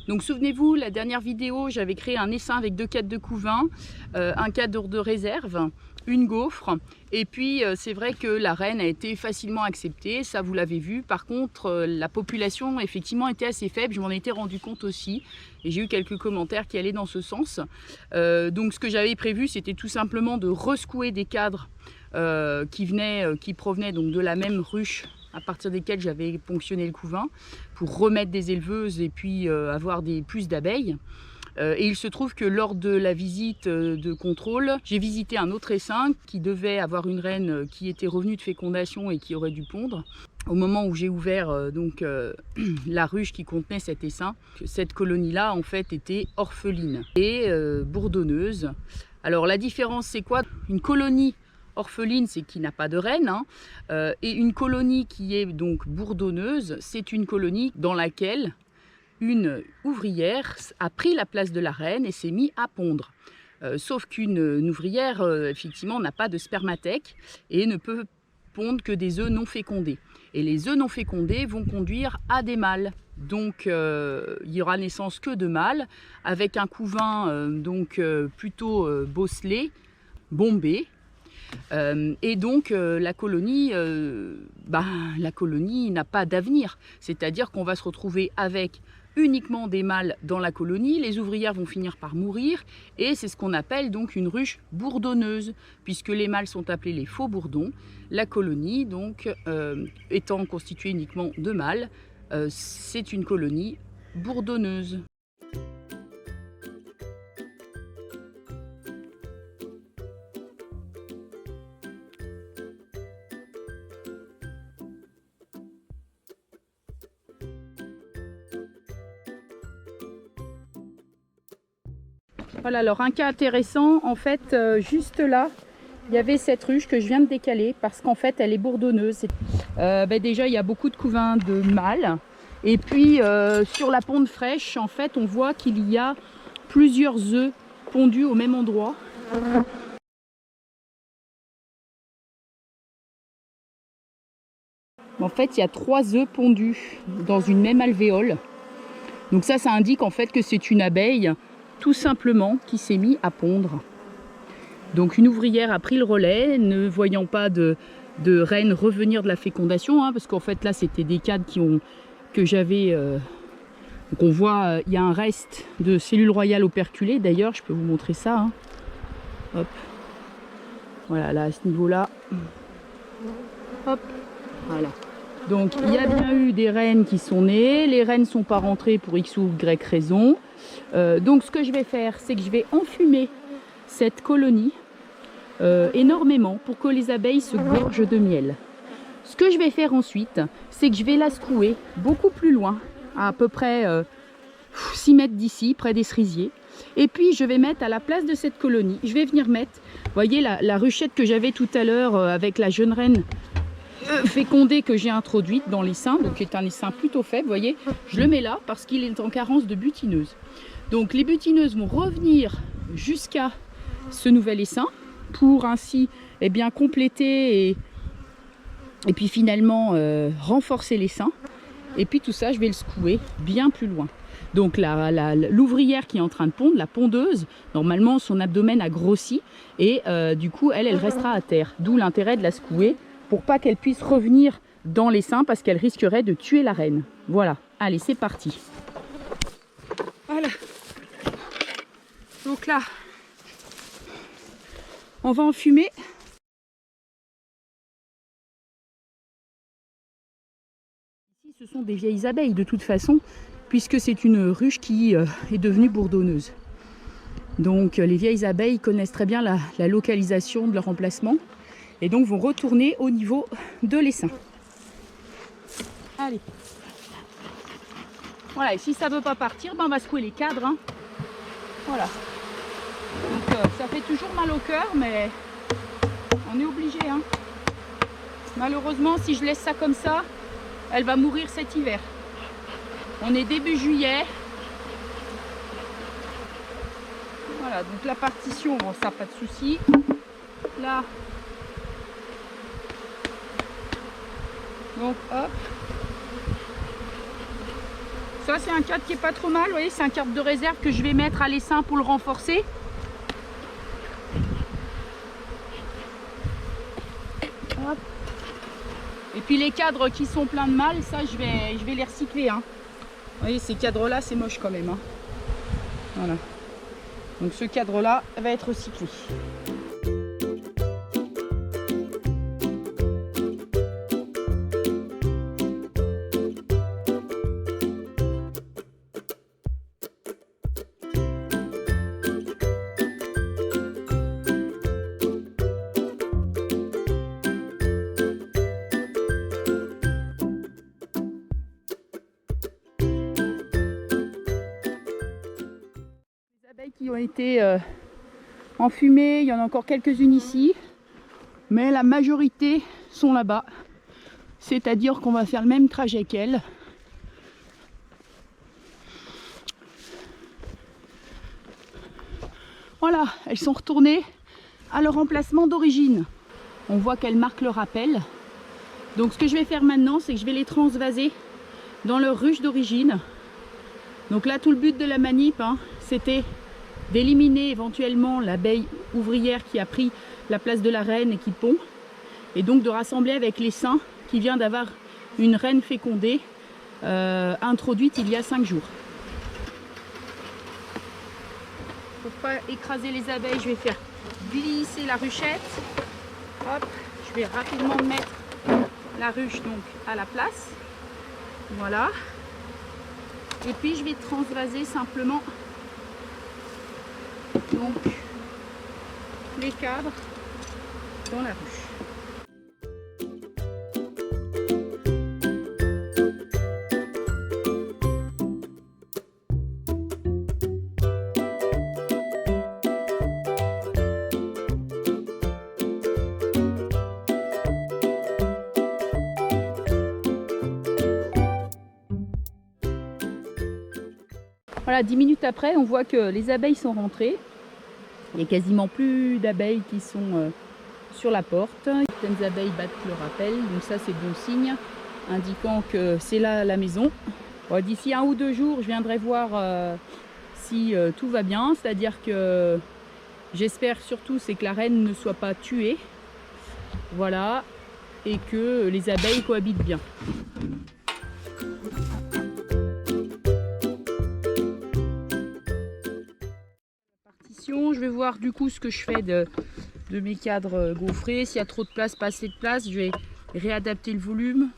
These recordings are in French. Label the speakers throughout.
Speaker 1: Donc souvenez-vous, la dernière vidéo, j'avais créé un essaim avec 2 cadres de couvain, un cadre de réserve, une gaufre. Et puis c'est vrai que la reine a été facilement acceptée, ça vous l'avez vu. Par contre, la population effectivement était assez faible, je m'en étais rendu compte aussi. Et j'ai eu quelques commentaires qui allaient dans ce sens. Donc ce que j'avais prévu, c'était tout simplement de rescouer des cadres qui provenaient donc de la même ruche à partir desquelles j'avais ponctionné le couvain pour remettre des éleveuses et puis avoir plus d'abeilles. Et il se trouve que lors de la visite de contrôle, j'ai visité un autre essaim qui devait avoir une reine qui était revenue de fécondation et qui aurait dû pondre. Au moment où j'ai ouvert la ruche qui contenait cet essaim, cette colonie-là en fait était orpheline et bourdonneuse. Alors la différence c'est quoi? Une colonie orpheline, c'est qui n'a pas de reine, hein, et une colonie qui est donc bourdonneuse, c'est une colonie dans laquelle une ouvrière a pris la place de la reine et s'est mise à pondre. Sauf qu'une ouvrière, effectivement, n'a pas de spermathèque et ne peut pondre que des œufs non fécondés. Et les œufs non fécondés vont conduire à des mâles. Donc il y aura naissance que de mâles, avec un couvain plutôt bosselé, bombé. Et donc la colonie n'a pas d'avenir. C'est-à-dire qu'on va se retrouver avec uniquement des mâles dans la colonie, les ouvrières vont finir par mourir et c'est ce qu'on appelle donc une ruche bourdonneuse puisque les mâles sont appelés les faux bourdons. La colonie donc étant constituée uniquement de mâles, c'est une colonie bourdonneuse. Voilà, alors un cas intéressant, en fait, juste là, il y avait cette ruche que je viens de décaler parce qu'en fait, elle est bourdonneuse. Déjà, il y a beaucoup de couvains de mâles. Et puis, sur la ponde fraîche, en fait, on voit qu'il y a plusieurs œufs pondus au même endroit. En fait, il y a 3 œufs pondus dans une même alvéole. Donc ça indique en fait que c'est une abeille tout simplement qui s'est mise à pondre. Donc une ouvrière a pris le relais, ne voyant pas de reine revenir de la fécondation, hein, parce qu'en fait là c'était des cadres que j'avais... donc on voit, il y a un reste de cellules royales operculées, d'ailleurs je peux vous montrer ça. Hein. Hop. Voilà, là à ce niveau-là. Hop. Voilà. Donc il y a bien eu des reines qui sont nées, les reines ne sont pas rentrées pour X ou Y raison. Donc ce que je vais faire, c'est que je vais enfumer cette colonie énormément pour que les abeilles se gorgent de miel. Ce que je vais faire ensuite, c'est que je vais la secouer beaucoup plus loin, à peu près 6 mètres d'ici, près des cerisiers. Et puis je vais mettre à la place de cette colonie, je vais venir mettre, vous voyez la ruchette que j'avais tout à l'heure avec la jeune reine fécondée que j'ai introduite dans l'essaim, donc qui est un essaim plutôt faible, vous voyez, je le mets là parce qu'il est en carence de butineuses. Donc les butineuses vont revenir jusqu'à ce nouvel essaim pour ainsi compléter et puis finalement renforcer l'essaim. Et puis tout ça, je vais le secouer bien plus loin. Donc l'ouvrière qui est en train de pondre, la pondeuse, normalement son abdomen a grossi et du coup elle restera à terre. D'où l'intérêt de la secouer pour pas qu'elle puisse revenir dans l'essaim parce qu'elle risquerait de tuer la reine. Voilà, allez c'est parti. Voilà. Donc là, on va enfumer. Ici, ce sont des vieilles abeilles de toute façon, puisque c'est une ruche qui est devenue bourdonneuse. Donc les vieilles abeilles connaissent très bien la localisation de leur emplacement et donc vont retourner au niveau de l'essaim. Allez. Voilà, et si ça ne veut pas partir, on va secouer les cadres. Hein. Voilà. Donc ça fait toujours mal au cœur, mais on est obligé. Hein. Malheureusement, si je laisse ça comme ça, elle va mourir cet hiver. On est début juillet. Voilà, donc la partition, bon, ça pas de souci. Là, donc hop, Ça c'est un cadre qui est pas trop mal, vous voyez, c'est un cadre de réserve que je vais mettre à l'essaim pour le renforcer. Hop. Et puis les cadres qui sont pleins de mal, ça je vais les recycler. Hein. Vous voyez, ces cadres là c'est moche quand même. Hein. Voilà. Donc ce cadre là va être recyclé. Qui ont été enfumées, il y en a encore quelques-unes ici, mais la majorité sont là-bas, c'est-à-dire qu'on va faire le même trajet qu'elles. Voilà, elles sont retournées à leur emplacement d'origine. On voit qu'elles marquent le rappel. Donc ce que je vais faire maintenant, c'est que je vais les transvaser dans leur ruche d'origine. Donc là, tout le but de la manip, hein, c'était d'éliminer éventuellement l'abeille ouvrière qui a pris la place de la reine et qui pond, et donc de rassembler avec l'essaim qui vient d'avoir une reine fécondée introduite il y a 5 jours. Pour pas écraser les abeilles, je vais faire glisser la ruchette. Hop, je vais rapidement mettre la ruche donc à la place. Voilà. Et puis je vais transvaser simplement donc les cadres dans la ruche. Voilà, 10 minutes après, on voit que les abeilles sont rentrées. Il n'y a quasiment plus d'abeilles qui sont sur la porte. Certaines abeilles battent le rappel, donc ça c'est bon signe, indiquant que c'est là la maison. Bon, d'ici 1 ou 2 jours, je viendrai voir si tout va bien. C'est-à-dire que j'espère surtout c'est que la reine ne soit pas tuée. Voilà, et que les abeilles cohabitent bien. Je vais voir du coup ce que je fais de mes cadres gaufrés. S'il y a trop de place, pas assez de place, je vais réadapter le volume.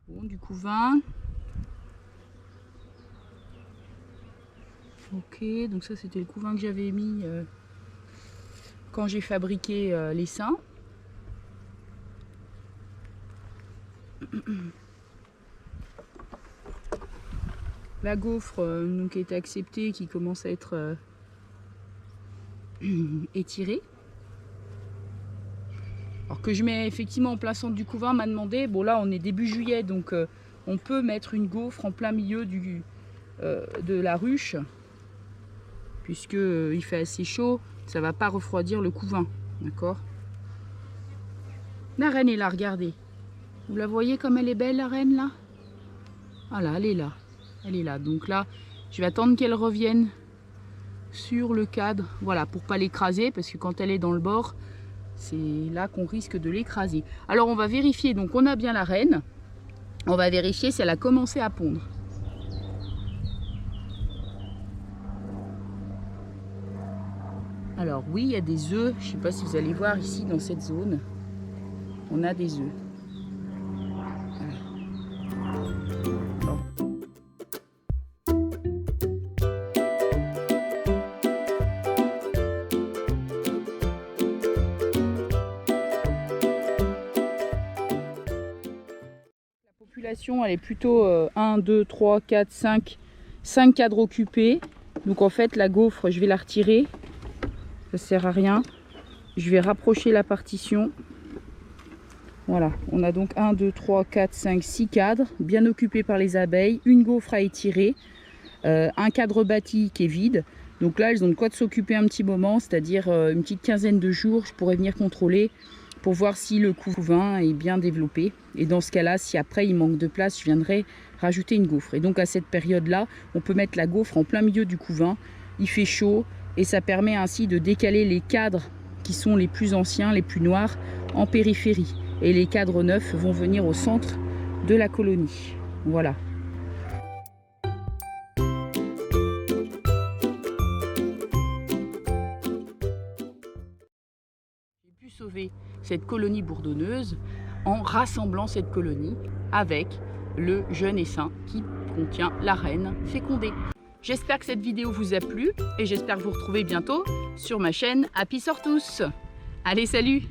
Speaker 1: Bon, du coup 20. Ok, donc ça c'était le couvain que j'avais mis quand j'ai fabriqué l'essaim. La gaufre donc, est acceptée, qui commence à être étirée. Alors que je mets effectivement en plein centre du couvain, m'a demandé, bon là on est début juillet, donc on peut mettre une gaufre en plein milieu de la ruche, puisque il fait assez chaud, ça va pas refroidir le couvain, d'accord. La reine est là, regardez. Vous la voyez comme elle est belle, la reine, là? Voilà, elle est là. Elle est là. Donc là, je vais attendre qu'elle revienne sur le cadre. Voilà, pour pas l'écraser, parce que quand elle est dans le bord, c'est là qu'on risque de l'écraser. Alors, on va vérifier. Donc, on a bien la reine. On va vérifier si elle a commencé à pondre. Alors, oui, il y a des œufs. Je ne sais pas si vous allez voir ici, dans cette zone. On a des œufs. Elle est plutôt 1, 2, 3, 4, 5 cadres occupés. Donc en fait la gaufre je vais la retirer, ça sert à rien. Je vais rapprocher la partition. Voilà, on a donc 1, 2, 3, 4, 5, 6 cadres bien occupés par les abeilles, une gaufre à étirer, un cadre bâti qui est vide. Donc là, elles ont de quoi de s'occuper un petit moment, c'est-à-dire une petite quinzaine de jours. Je pourrais venir contrôler pour voir si le couvain est bien développé. Et dans ce cas-là, si après il manque de place, je viendrai rajouter une gaufre. Et donc à cette période-là, on peut mettre la gaufre en plein milieu du couvain. Il fait chaud et ça permet ainsi de décaler les cadres qui sont les plus anciens, les plus noirs, en périphérie. Et les cadres neufs vont venir au centre de la colonie. Voilà. J'ai pu sauver cette colonie bourdonneuse en rassemblant cette colonie avec le jeune essaim qui contient la reine fécondée. J'espère que cette vidéo vous a plu et j'espère vous retrouver bientôt sur ma chaîne Happy Sortous. Allez, salut!